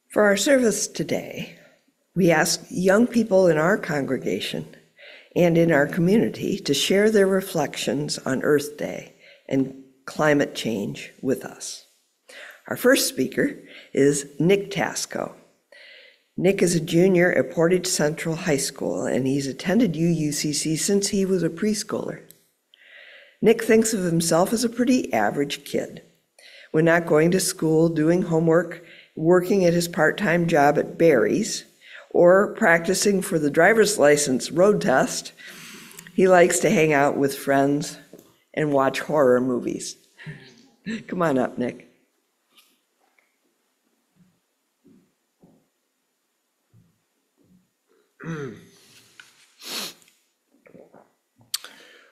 For our service today, we ask young people in our congregation and in our community to share their reflections on Earth Day and climate change with us. Our first speaker is Nick Tasco. Nick is a junior at Portage Central High School, and he's attended UUCC since he was a preschooler. Nick thinks of himself as a pretty average kid. When not going to school, doing homework, working at his part-time job at Barry's, or practicing for the driver's license road test, he likes to hang out with friends and watch horror movies. Come on up, Nick.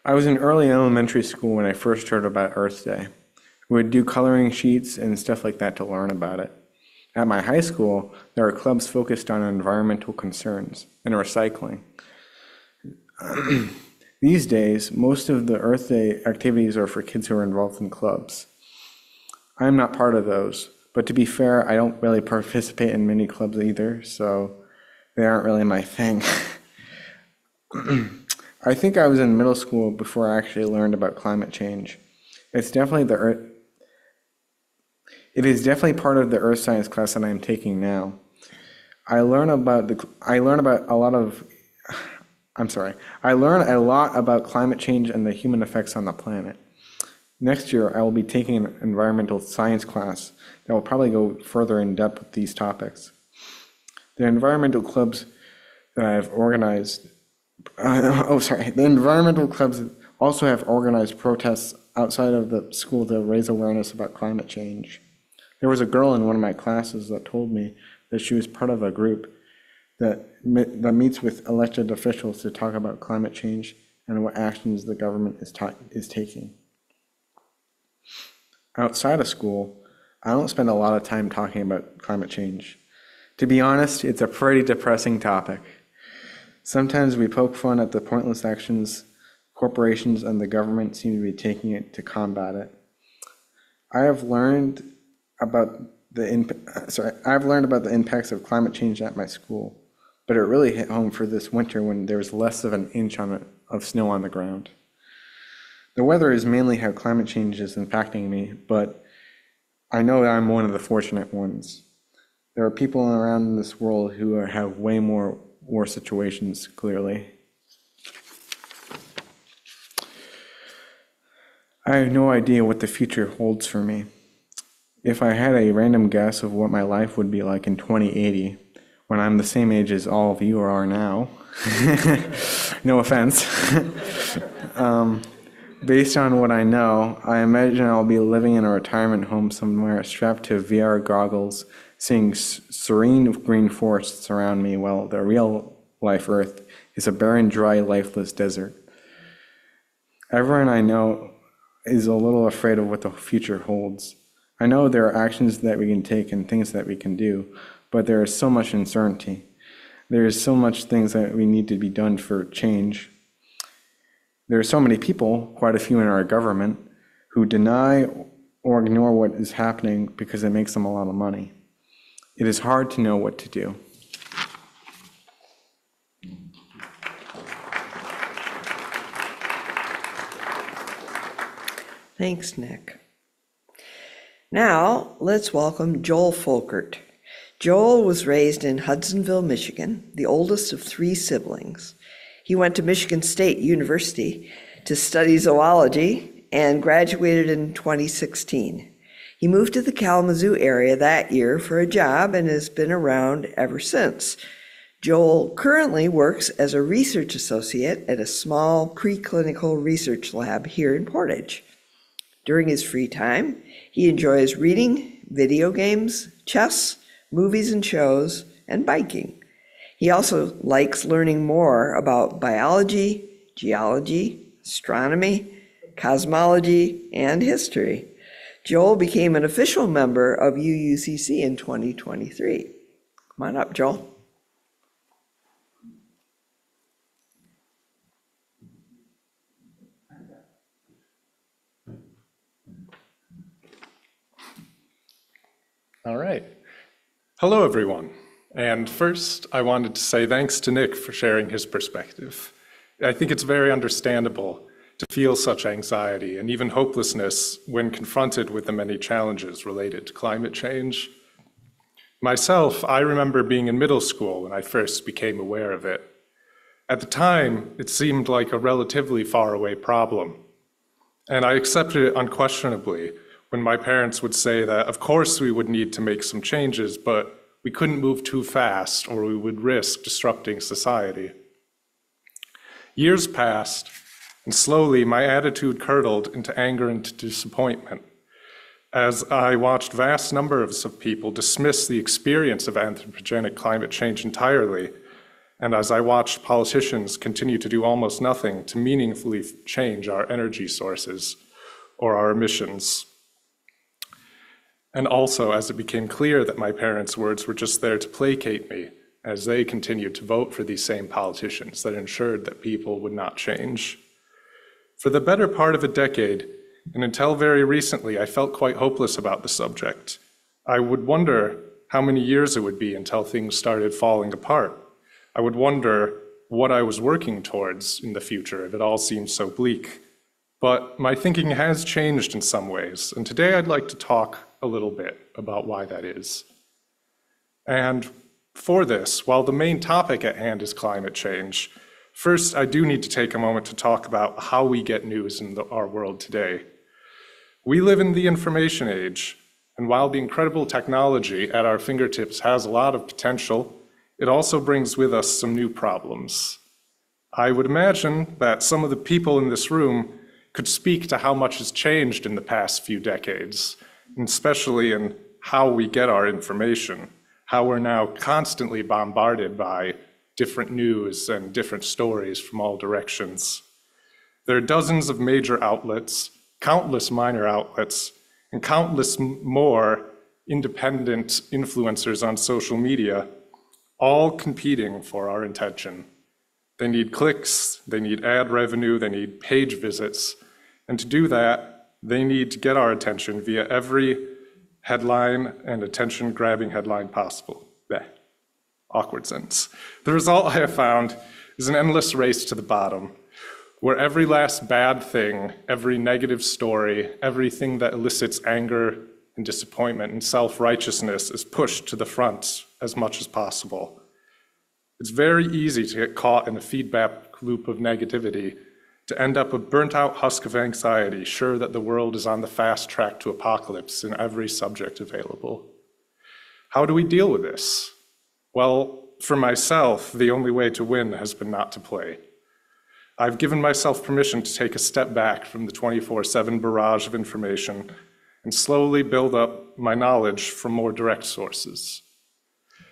I was in early elementary school when I first heard about Earth Day. We would do coloring sheets and stuff like that to learn about it. At my high school, there are clubs focused on environmental concerns and recycling. These days, most of the Earth Day activities are for kids who are involved in clubs. I'm not part of those, but to be fair, I don't really participate in many clubs either, so they aren't really my thing. I think I was in middle school before I actually learned about climate change. It is definitely part of the earth science class that I am taking now. I learn a lot about climate change and the human effects on the planet. Next year, I will be taking an environmental science class that will probably go further in depth with these topics. The environmental clubs that I have organized the environmental clubs also have organized protests outside of the school to raise awareness about climate change. There was a girl in one of my classes that told me that she was part of a group that meets with elected officials to talk about climate change and what actions the government is taking. Outside of school, I don't spend a lot of time talking about climate change. To be honest, it's a pretty depressing topic. Sometimes we poke fun at the pointless actions corporations and the government seem to be taking it to combat it. I've learned about the impacts of climate change at my school, but it really hit home for this winter when there was less of an inch of snow on the ground. The weather is mainly how climate change is impacting me, but I know that I'm one of the fortunate ones. There are people around in this world who have way more war situations, clearly. I have no idea what the future holds for me. If I had a random guess of what my life would be like in 2080, when I'm the same age as all of you are now, no offense, based on what I know, I imagine I'll be living in a retirement home somewhere strapped to VR goggles, seeing serene green forests around me while the real life Earth is a barren, dry, lifeless desert. Everyone I know is a little afraid of what the future holds. I know there are actions that we can take and things that we can do, but there is so much uncertainty. There is so much things that we need to be done for change. There are so many people, quite a few in our government, who deny or ignore what is happening because it makes them a lot of money. It is hard to know what to do. Thanks, Nick. Now, let's welcome Joel Folkert. Joel was raised in Hudsonville, Michigan, the oldest of 3 siblings. He went to Michigan State University to study zoology and graduated in 2016. He moved to the Kalamazoo area that year for a job and has been around ever since. Joel currently works as a research associate at a small preclinical research lab here in Portage. During his free time, he enjoys reading, video games, chess, movies and shows, and biking. He also likes learning more about biology, geology, astronomy, cosmology, and history. Joel became an official member of UUCC in 2023. Come on up, Joel. All right. Hello, everyone. And first, I wanted to say thanks to Nick for sharing his perspective. I think it's very understandable to feel such anxiety and even hopelessness when confronted with the many challenges related to climate change. Myself, I remember being in middle school when I first became aware of it. At the time, it seemed like a relatively faraway problem, and I accepted it unquestionably when my parents would say that, of course, we would need to make some changes, but we couldn't move too fast or we would risk disrupting society. Years passed, and slowly my attitude curdled into anger and disappointment as I watched vast numbers of people dismiss the experience of anthropogenic climate change entirely, and as I watched politicians continue to do almost nothing to meaningfully change our energy sources or our emissions. And also as it became clear that my parents' words were just there to placate me as they continued to vote for these same politicians that ensured that people would not change. For the better part of a decade, and until very recently, I felt quite hopeless about the subject. I would wonder how many years it would be until things started falling apart. I would wonder what I was working towards in the future if it all seemed so bleak. But my thinking has changed in some ways, and today I'd like to talk a little bit about why that is. And for this, while the main topic at hand is climate change, first I do need to take a moment to talk about how we get news in our world today. We live in the information age, and while the incredible technology at our fingertips has a lot of potential, it also brings with us some new problems. I would imagine that some of the people in this room could speak to how much has changed in the past few decades, and especially in how we get our information, how we're now constantly bombarded by different news and different stories from all directions. There are dozens of major outlets, countless minor outlets, and countless more independent influencers on social media, all competing for our attention. They need clicks, they need ad revenue, they need page visits, and to do that, they need to get our attention via every headline and attention-grabbing headline possible. Bleh. Awkward sentence. The result I have found is an endless race to the bottom, where every last bad thing, every negative story, everything that elicits anger and disappointment and self-righteousness is pushed to the front as much as possible. It's very easy to get caught in a feedback loop of negativity, to end up a burnt-out husk of anxiety, sure that the world is on the fast track to apocalypse in every subject available. How do we deal with this? Well, for myself, the only way to win has been not to play. I've given myself permission to take a step back from the 24/7 barrage of information and slowly build up my knowledge from more direct sources.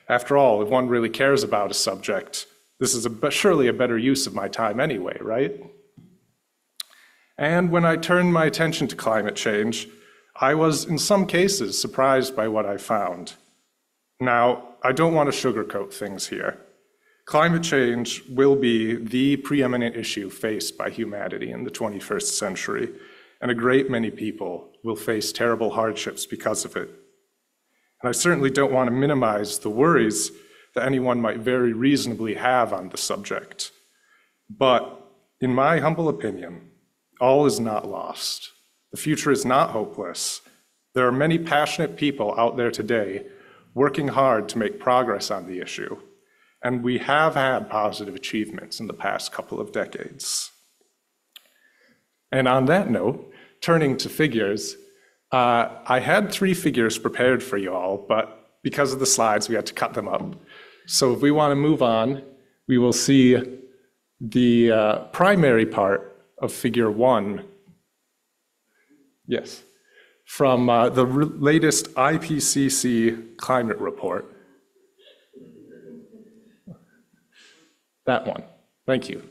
After all, if one really cares about a subject, this is surely a better use of my time anyway, right? And when I turned my attention to climate change, I was in some cases surprised by what I found. Now, I don't want to sugarcoat things here. Climate change will be the preeminent issue faced by humanity in the 21st century, and a great many people will face terrible hardships because of it. And I certainly don't want to minimize the worries that anyone might very reasonably have on the subject. But in my humble opinion, all is not lost. The future is not hopeless. There are many passionate people out there today working hard to make progress on the issue. And we have had positive achievements in the past couple of decades. And on that note, turning to figures, I had 3 figures prepared for you all, but because of the slides, we had to cut them up. So if we want to move on, we will see the primary part of figure 1. Yes, from the latest IPCC climate report. That one. Thank you.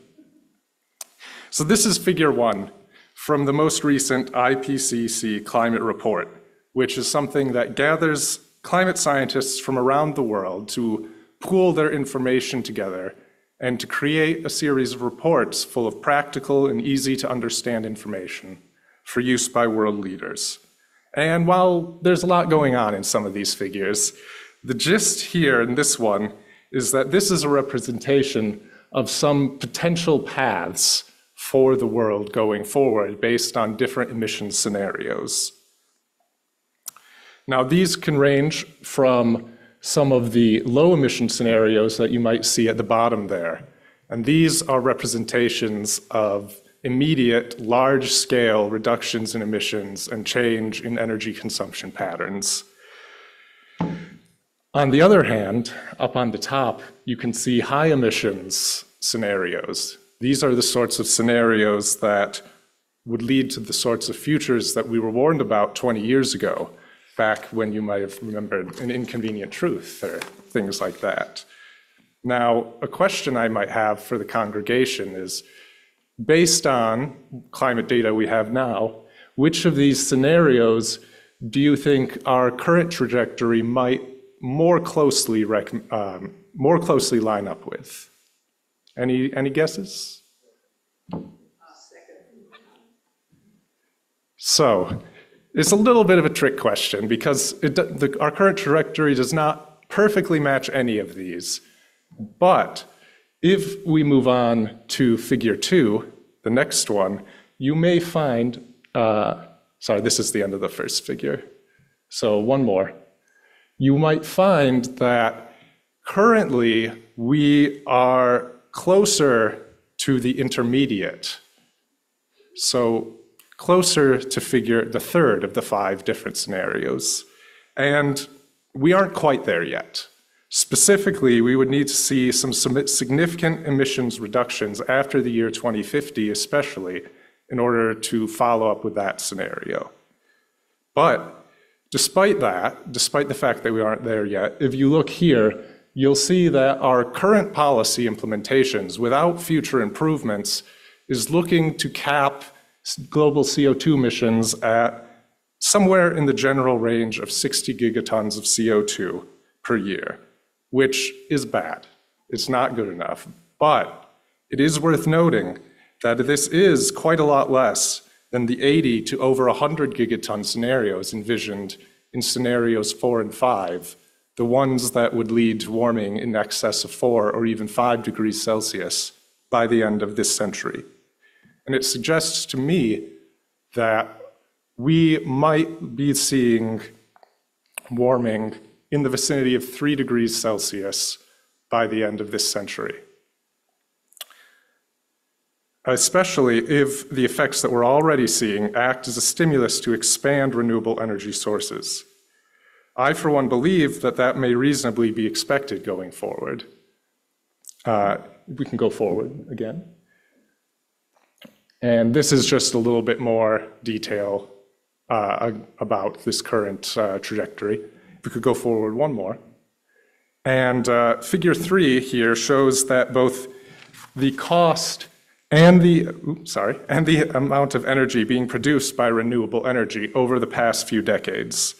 So this is figure 1 from the most recent IPCC climate report, which is something that gathers climate scientists from around the world to pool their information together and to create a series of reports full of practical and easy to understand information for use by world leaders. And while there's a lot going on in some of these figures, The gist here in this one is that this is a representation of some potential paths for the world going forward based on different emission scenarios. Now, these can range from some of the low emission scenarios that you might see at the bottom there. And these are representations of immediate large-scale reductions in emissions and change in energy consumption patterns. On the other hand, up on the top, you can see high emissions scenarios. These are the sorts of scenarios that would lead to the sorts of futures that we were warned about 20 years ago, back when you might have remembered An Inconvenient Truth or things like that. Now, a question I might have for the congregation is, based on climate data we have now, which of these scenarios do you think our current trajectory might more closely line up with? Any guesses? So, it's a little bit of a trick question because our current trajectory does not perfectly match any of these. But if we move on to figure 2, the next one, you may find, sorry, this is the end of the first figure. So one more. You might find that currently we are closer to the intermediate. So closer to figure the third of the 5 different scenarios. And we aren't quite there yet. Specifically, we would need to see some significant emissions reductions after the year 2050, especially, in order to follow up with that scenario. But despite that, despite the fact that we aren't there yet, if you look here, you'll see that our current policy implementations, without future improvements, is looking to cap global CO2 emissions at somewhere in the general range of 60 gigatons of CO2 per year, which is bad. It's not good enough. But it is worth noting that this is quite a lot less than the 80 to over 100 gigaton scenarios envisioned in scenarios 4 and 5, the ones that would lead to warming in excess of 4 or even 5 degrees Celsius by the end of this century. And it suggests to me that we might be seeing warming in the vicinity of 3 degrees Celsius by the end of this century. Especially if the effects that we're already seeing act as a stimulus to expand renewable energy sources. I, for one, believe that that may reasonably be expected going forward. We can go forward again. And this is just a little bit more detail about this current trajectory. If we could go forward one more. And figure 3 here shows that both the cost and the amount of energy being produced by renewable energy over the past few decades.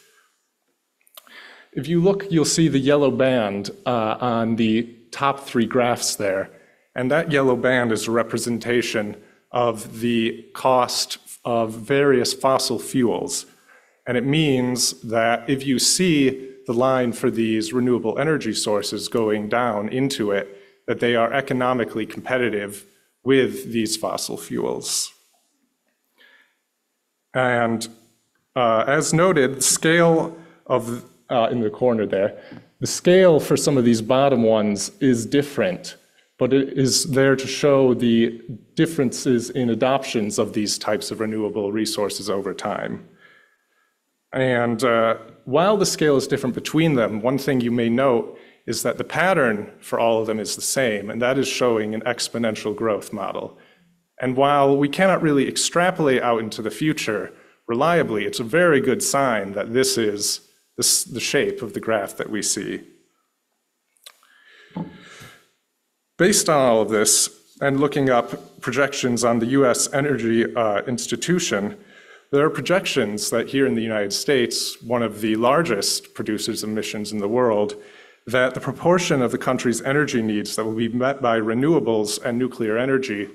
If you look, you'll see the yellow band on the top 3 graphs there. And that yellow band is a representation of the cost of various fossil fuels. And it means that if you see the line for these renewable energy sources going down into it, that they are economically competitive with these fossil fuels. And as noted, the scale of, in the corner there, the scale for some of these bottom ones is different, but it is there to show the differences in adoptions of these types of renewable resources over time. And while the scale is different between them, one thing you may note is that the pattern for all of them is the same, and that is showing an exponential growth model. And while we cannot really extrapolate out into the future reliably, it's a very good sign that this is the shape of the graph that we see. Based on all of this, and looking up projections on the US Energy Institution, there are projections that here in the United States, one of the largest producers of emissions in the world, that the proportion of the country's energy needs that will be met by renewables and nuclear energy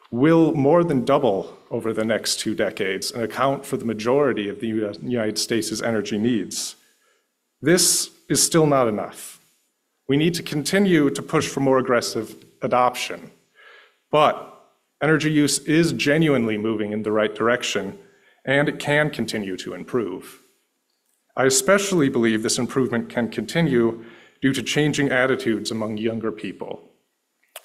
will more than double over the next 2 decades and account for the majority of the United States' energy needs. This is still not enough. We need to continue to push for more aggressive adoption. But energy use is genuinely moving in the right direction, and it can continue to improve. I especially believe this improvement can continue due to changing attitudes among younger people.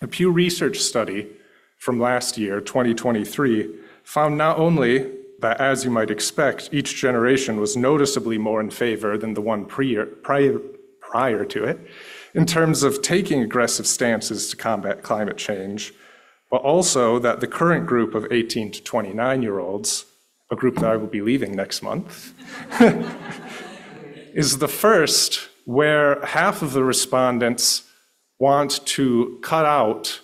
A Pew Research study from last year, 2023, found not only that, as you might expect, each generation was noticeably more in favor than the one prior to it, in terms of taking aggressive stances to combat climate change, but also that the current group of 18 to 29-year-olds, a group that I will be leaving next month, is the first where half of the respondents want to cut out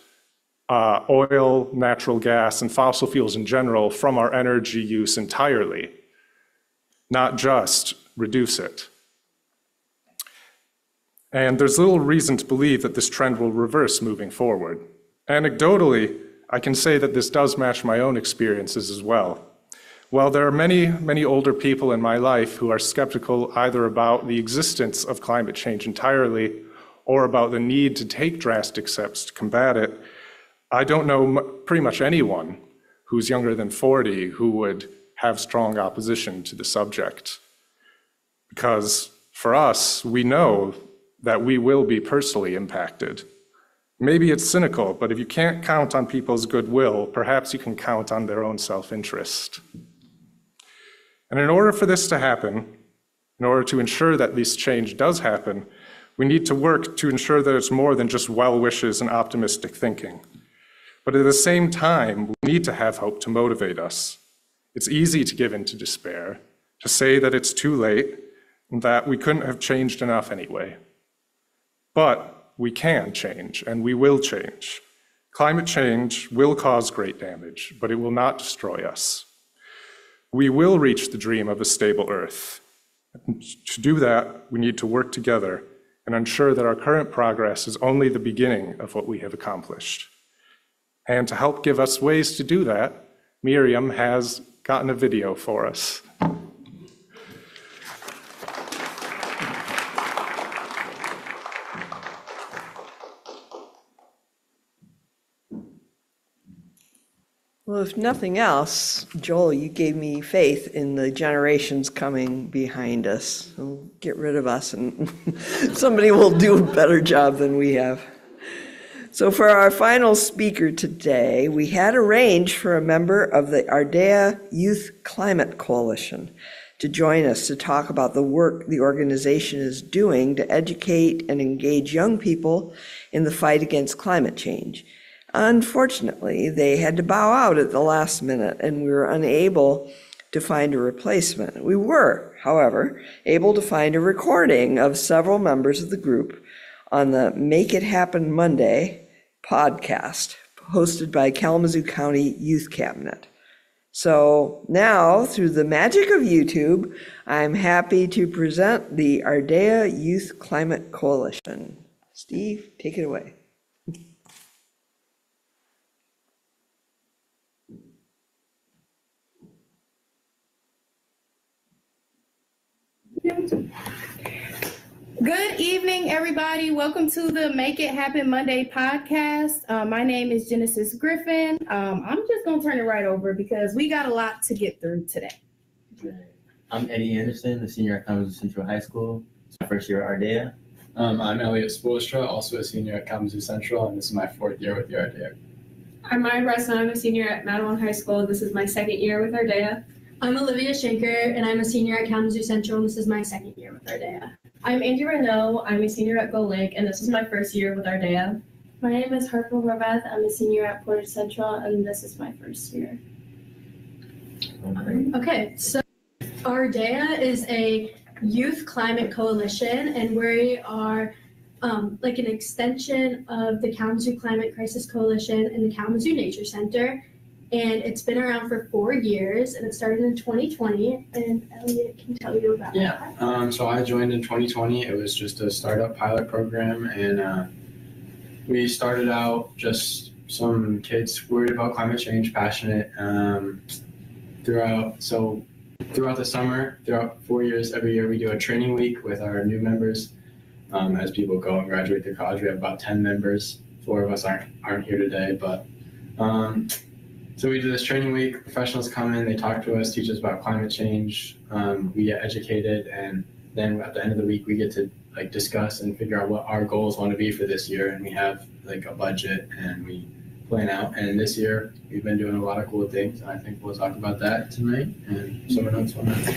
oil, natural gas, and fossil fuels in general from our energy use entirely, not just reduce it. And there's little reason to believe that this trend will reverse moving forward. Anecdotally, I can say that this does match my own experiences as well. While there are many, many older people in my life who are skeptical either about the existence of climate change entirely or about the need to take drastic steps to combat it, I don't know pretty much anyone who's younger than 40 who would have strong opposition to the subject. Because for us, we know that we will be personally impacted. Maybe it's cynical, but if you can't count on people's goodwill, perhaps you can count on their own self-interest. And in order for this to happen, in order to ensure that this change does happen, we need to work to ensure that it's more than just well wishes and optimistic thinking. But at the same time, we need to have hope to motivate us. It's easy to give in to despair, to say that it's too late, and that we couldn't have changed enough anyway. But we can change, and we will change. Climate change will cause great damage, but it will not destroy us. We will reach the dream of a stable Earth. And to do that, we need to work together and ensure that our current progress is only the beginning of what we have accomplished. And to help give us ways to do that, Miriam has gotten a video for us. Well, if nothing else, Joel, you gave me faith in the generations coming behind us. So get rid of us and somebody will do a better job than we have. So for our final speaker today, we had arranged for a member of the Ardea Youth Climate Coalition to join us to talk about the work the organization is doing to educate and engage young people in the fight against climate change. Unfortunately, they had to bow out at the last minute, and we were unable to find a replacement. We were, however, able to find a recording of several members of the group on the Make It Happen Monday podcast hosted by Kalamazoo County Youth Cabinet. So now, through the magic of YouTube, I'm happy to present the Ardea Youth Climate Coalition. Steve, take it away. Good evening, everybody. Welcome to the Make It Happen Monday podcast. My name is Genesis Griffin. I'm just going to turn it right over because we got a lot to get through today. I'm Eddie Anderson, a senior at Kalamazoo Central High School. It's my first year at Ardea. I'm Elliot Spoelstra, also a senior at Kalamazoo Central, and this is my 4th year with the Ardea. I'm Maya Bresson. I'm a senior at Madawan High School. This is my 2nd year with Ardea. I'm Olivia Schenker, and I'm a senior at Kalamazoo Central, and this is my 2nd year with Ardea. I'm Angie Renault. I'm a senior at Gold Lake, and this is my 1st year with Ardea. My name is Harper Horvath. I'm a senior at Portage Central, and this is my 1st year. Okay, so Ardea is a youth climate coalition, and we are like an extension of the Kalamazoo Climate Crisis Coalition and the Kalamazoo Nature Center. And it's been around for 4 years, and it started in 2020. And Elliot can tell you about that. So I joined in 2020. It was just a startup pilot program, and we started out just some kids worried about climate change, passionate. Throughout the summer, throughout 4 years, every year we do a training week with our new members. as people go and graduate to college. We have about 10 members. 4 of us aren't here today, but so we do this training week. Professionals come in, they talk to us, teach us about climate change. We get educated, and then at the end of the week, we get to like discuss and figure out what our goals want to be for this year. And we have like a budget, and we plan out. And this year, we've been doing a lot of cool things. And I think we'll talk about that tonight. And someone else want to.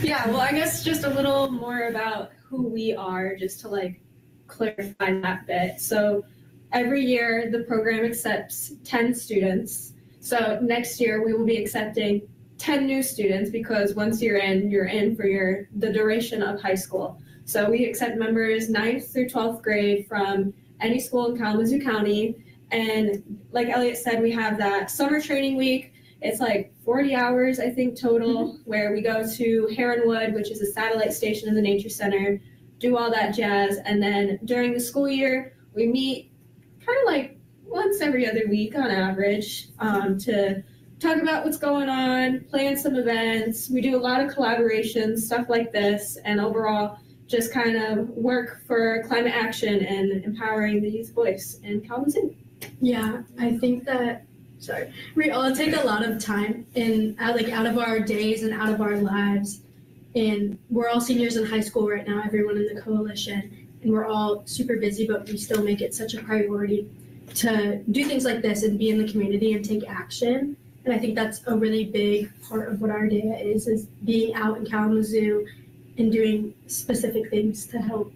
Yeah, well, I guess just a little more about who we are, just to like clarify that bit. So every year the program accepts 10 students. So next year we will be accepting 10 new students, because once you're in for the duration of high school. So we accept members 9th through 12th grade from any school in Kalamazoo County. And like Elliot said, we have that summer training week. It's like 40 hours, I think, total, where we go to Heronwood, which is a satellite station in the Nature Center, do all that jazz. And then during the school year, we meet kind of like once every other week on average, to talk about what's going on, plan some events. We do a lot of collaborations, stuff like this, and overall just kind of work for climate action and empowering the youth voice in Kalamazoo. Yeah, I think that, we all take a lot of time out of our days and out of our lives. And we're all seniors in high school right now, everyone in the coalition, and we're all super busy, but we still make it such a priority to do things like this and be in the community and take action. And I think that's a really big part of what Ardea is being out in Kalamazoo and doing specific things to help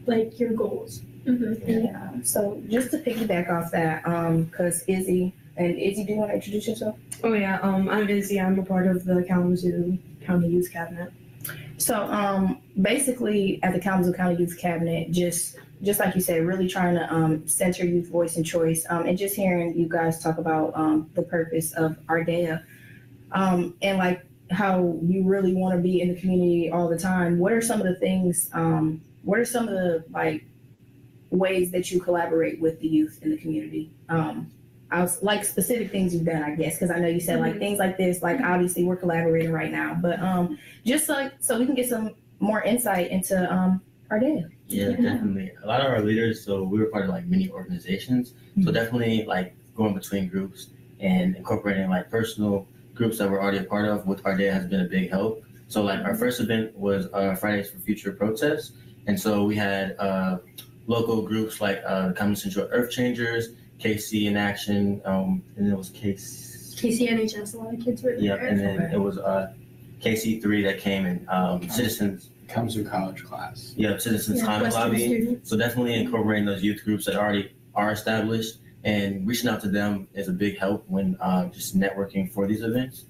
like your goals. Mm-hmm. Yeah. So just to piggyback off that, because Izzy, do you want to introduce yourself? Oh yeah, I'm Izzy. I'm a part of the Kalamazoo County Youth Cabinet. So basically at the Kalamazoo County Youth Cabinet, just like you said, really trying to center youth voice and choice, and just hearing you guys talk about the purpose of Ardea, and like how you really want to be in the community all the time. What are some of the things, what are some of the like ways that you collaborate with the youth in the community? I was like specific things you've done, I guess, because I know you said like things like this, like obviously we're collaborating right now, but just like so we can get some more insight into Ardea. Yeah, definitely. A lot of our leaders, so we were part of like many organizations, so definitely like going between groups and incorporating like personal groups that we're already a part of with Ardea has been a big help. So like our first event was Fridays for Future protests, and so we had local groups like Kalamazoo Central Earth Changers, KC in Action, and it was KCNHS, a lot of kids were there. Yep, and then it was KC3 that came and Citizens Kalamazoo College class. Yeah, Citizens Climate Lobby. Students. So definitely incorporating those youth groups that already are established and reaching out to them is a big help when just networking for these events.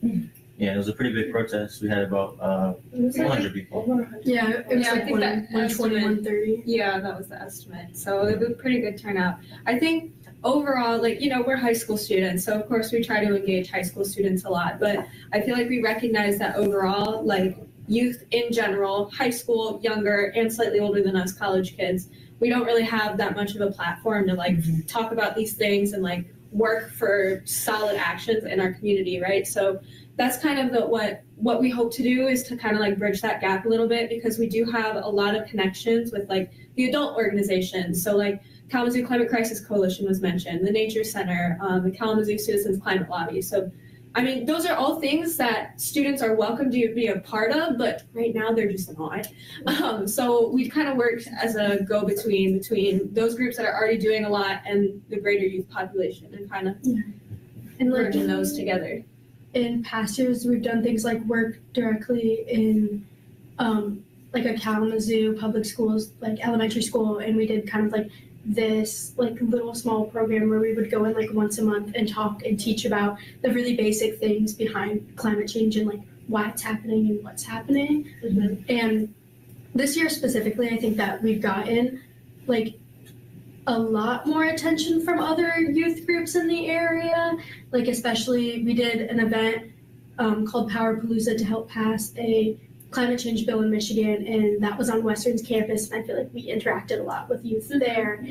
Yeah, it was a pretty big protest. We had about 100 people. Yeah, it was Yeah, I like think that 120, estimate- 130. Yeah, that was the estimate. So it was a pretty good turnout. I think overall, like, we're high school students, so of course we try to engage high school students a lot, but I feel like we recognize that overall, like, youth in general, high school, younger, and slightly older than us college kids, we don't really have that much of a platform to like talk about these things and like work for solid actions in our community, right? So that's kind of what we hope to do, is to kind of like bridge that gap a little bit, because we do have a lot of connections with like the adult organizations. So like Kalamazoo Climate Crisis Coalition was mentioned, the Nature Center, the Kalamazoo Citizens Climate Lobby. So I mean, those are all things that students are welcome to be a part of, but right now they're just not. So we've kind of worked as a go-between between those groups that are already doing a lot and the greater youth population, and kind of and like merging those together. In past years, we've done things like work directly in like a Kalamazoo public schools, like elementary school, and we did kind of like this like little small program where we would go in like once a month and talk and teach about the really basic things behind climate change and like why it's happening and what's happening. And this year specifically, I think that we've gotten like a lot more attention from other youth groups in the area. Like especially we did an event called Powerpalooza to help pass a climate change bill in Michigan, and that was on Western's campus, and I feel like we interacted a lot with youth there.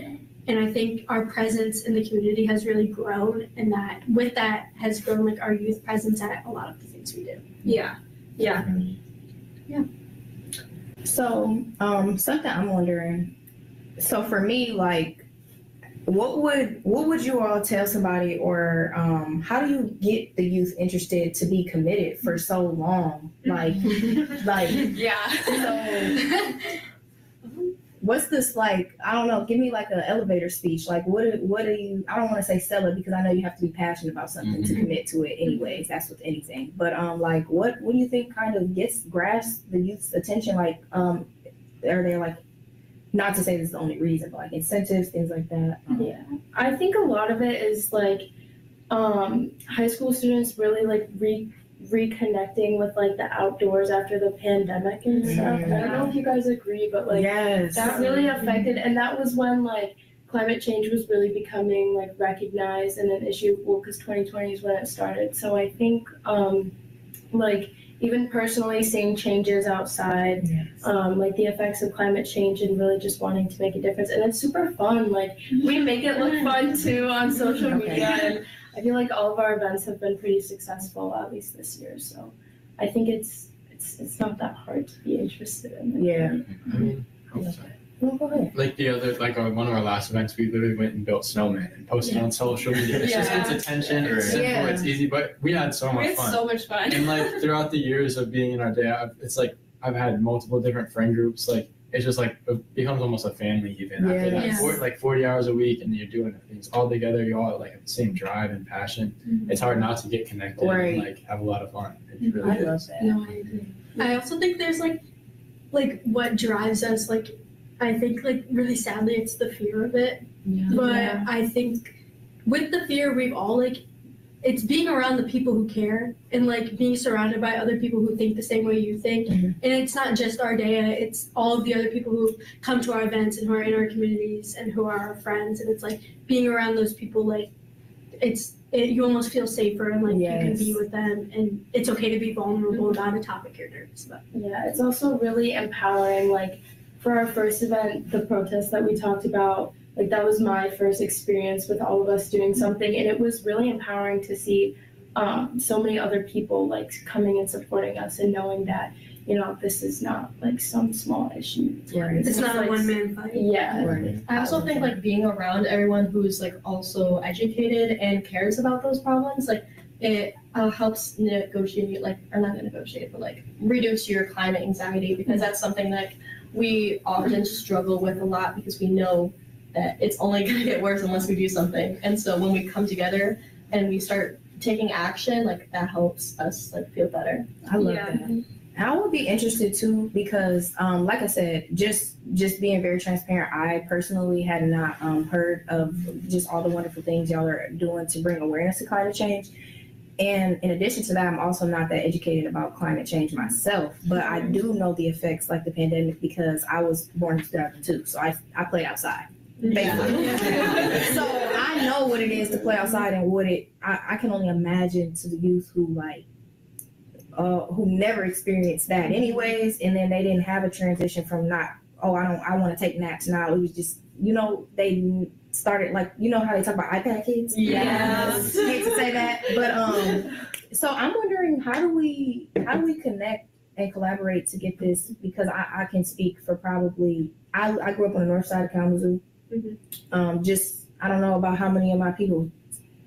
And I think our presence in the community has really grown, and that with that has grown like our youth presence at a lot of the things we do. Yeah. So, something I'm wondering. So for me, like, what would you all tell somebody, or how do you get the youth interested to be committed for so long? Like, Yeah. So, what's this like? I don't know. Give me like an elevator speech. Like, what do you? I don't want to say sell it because I know you have to be passionate about something to commit to it. Anyways, that's with anything. But like, what do you think kind of grasps the youth's attention? Like, are there like, not to say this is the only reason, but like incentives, things like that? Yeah, I think a lot of it is like high school students really like reconnecting with like the outdoors after the pandemic and stuff. I don't know if you guys agree, but like that really affected, and that was when like climate change was really becoming like recognized and an issue. Well, because 2020 is when it started. So I think like even personally seeing changes outside, like the effects of climate change and really just wanting to make a difference. And it's super fun. Like we make it look fun too on social media. And I feel like all of our events have been pretty successful, at least this year. So I think it's not that hard to be interested in it. Yeah. I mean, Go ahead. like the other, like one of our last events, we literally went and built snowmen and posted on social media. It's just, it's attention, it's simple, it's easy, but we had so much fun. so much fun. And like throughout the years of being in our day, it's like I've had multiple different friend groups. Like it's just like it becomes almost a family even after that. Yes. Like 40 hours a week, and you're doing things all together. You all like have the same drive and passion. It's hard not to get connected and like have a lot of fun. It really I is. love that. No, I agree. I also think there's like what drives us, like I think like really sadly it's the fear of it. But I think with the fear we've all like, it's being around the people who care and like being surrounded by other people who think the same way you think. And it's not just Ardea, it's all of the other people who come to our events and who are in our communities and who are our friends. And it's like being around those people, like you almost feel safer and like you can be with them, and it's okay to be vulnerable about a topic you're nervous about. Yeah, it's also really empowering. Like for our first event, the protest that we talked about, like that was my first experience with all of us doing something, and it was really empowering to see so many other people like coming and supporting us and knowing that, you know, this is not like some small issue. It's not like, a one-man fight. Yeah. I also think like being around everyone who's like also educated and cares about those problems, like it helps negotiate, like, or not negotiate, but like reduce your climate anxiety, because that's something that we often struggle with a lot, because we know that it's only going to get worse unless we do something. And so when we come together and we start taking action, like that helps us like feel better. I love that. I would be interested too, because like I said, just being very transparent, I personally had not heard of just all the wonderful things y'all are doing to bring awareness to climate change. And in addition to that, I'm also not that educated about climate change myself, but I do know the effects like the pandemic, because I was born in 2002, so I played outside. Basically. So I know what it is to play outside, and I can only imagine to the youth who like who never experienced that anyways, and then they didn't have a transition from I want to take naps now. It was just, you know, they started like, you know how they talk about iPad kids? Yes. I hate to say that, but so I'm wondering, how do we connect and collaborate to get this? Because I can speak for probably, I grew up on the north side of Kalamazoo. Just, I don't know about how many of my people,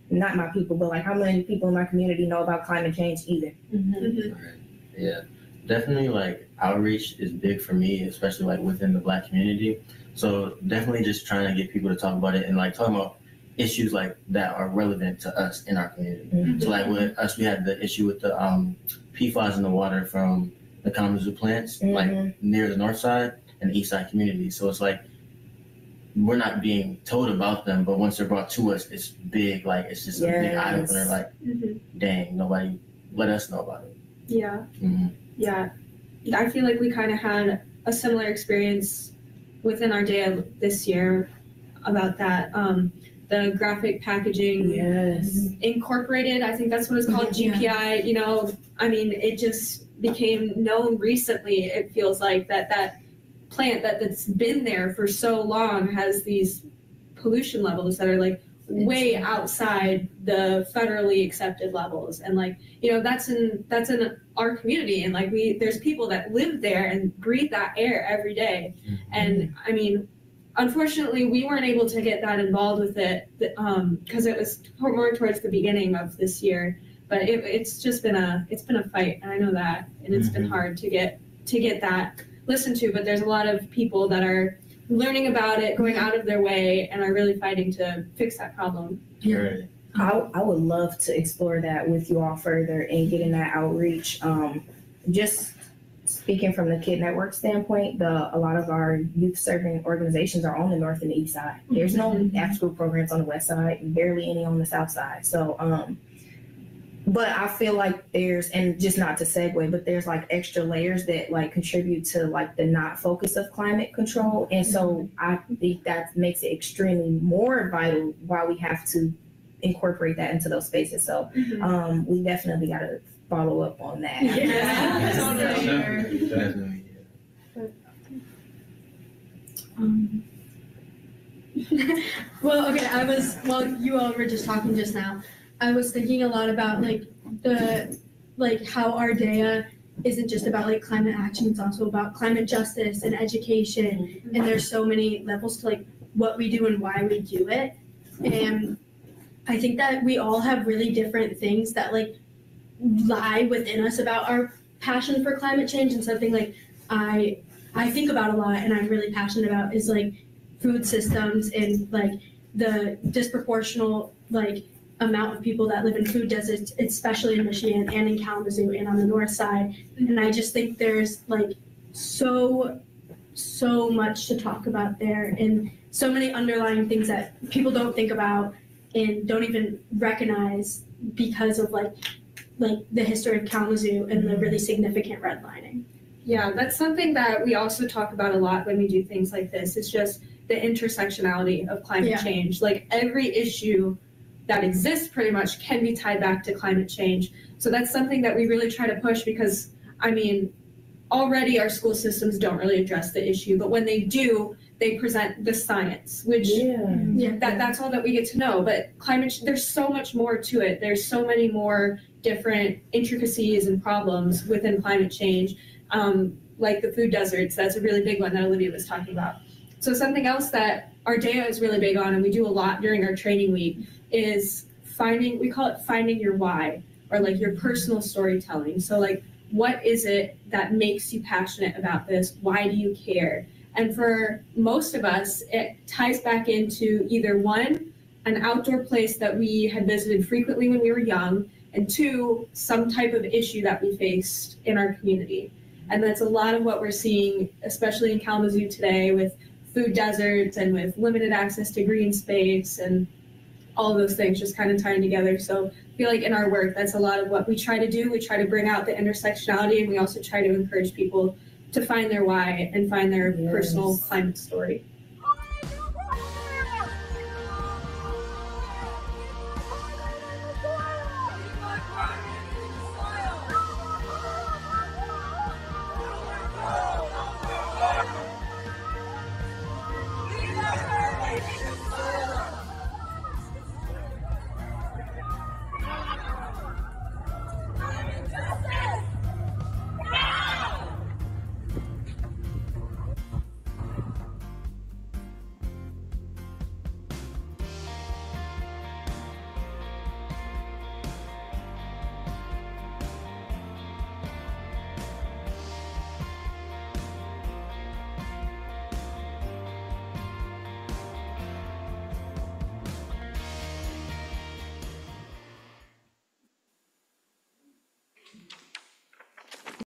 not my people, but like how many people in my community know about climate change either. Right. Yeah, definitely like outreach is big for me, especially like within the Black community. So definitely just trying to get people to talk about it and like talking about issues like that are relevant to us in our community. So like with us, we had the issue with the PFAS in the water from the Kalamazoo plants, like near the north side and the east side community. So it's like, we're not being told about them, but once they're brought to us, it's big. Like it's just a big eye opener. Like, dang, nobody let us know about it. Yeah. Yeah. I feel like we kind of had a similar experience within our day this year about that. The graphic packaging incorporated, I think that's what it's called, GPI. You know, I mean, it just became known recently. It feels like that plant that's been there for so long has these pollution levels that are like way outside the federally accepted levels. And like, you know, that's in our community, and like there's people that live there and breathe that air every day. And I mean, unfortunately, we weren't able to get that involved with it because it was more towards the beginning of this year. But it's been a fight, and I know that, and it's been hard to get that listened to. But there's a lot of people that are learning about it, going out of their way, and are really fighting to fix that problem. Sure. I would love to explore that with you all further and getting that outreach. Just speaking from the Kid Network standpoint, a lot of our youth serving organizations are on the north and the east side. There's no after-school programs on the west side, and barely any on the south side. So, but I feel like there's, and just not to segue, but there's like extra layers that like contribute to like the not focus of climate control. And so I think that makes it extremely more vital why we have to incorporate that into those spaces. So we definitely got to follow up on that. Yeah. Definitely. Well, okay, while you all were just talking just now, I was thinking a lot about how Ardea isn't just about like climate action, it's also about climate justice and education. And there's so many levels to like what we do and why we do it. And I think that we all have really different things that like lie within us about our passion for climate change. And something like I think about a lot and I'm really passionate about is like food systems and like the disproportional like amount of people that live in food deserts, especially in Michigan and in Kalamazoo and on the north side. And I just think there's like so much to talk about there, and so many underlying things that people don't think about and don't even recognize because of like the history of Kalamazoo and the really significant redlining. Yeah, that's something that we also talk about a lot when we do things like this. It's just the intersectionality of climate change. Like every issue that exists pretty much can be tied back to climate change. So that's something that we really try to push because, I mean, already our school systems don't really address the issue, but when they do, they present the science, which that's all that we get to know. But there's so much more to it. There's so many more different intricacies and problems within climate change, like the food deserts. That's a really big one that Olivia was talking about. So something else that Ardea is really big on, and we do a lot during our training week, is we call it finding your why, or like your personal storytelling. So like, what is it that makes you passionate about this? Why do you care? And for most of us, it ties back into either one, an outdoor place that we had visited frequently when we were young, and two, some type of issue that we faced in our community. And that's a lot of what we're seeing, especially in Kalamazoo today, with food deserts and with limited access to green space and all of those things just kind of tying together. So I feel like in our work, that's a lot of what we try to do. We try to bring out the intersectionality, and we also try to encourage people to find their why and find their personal climate story.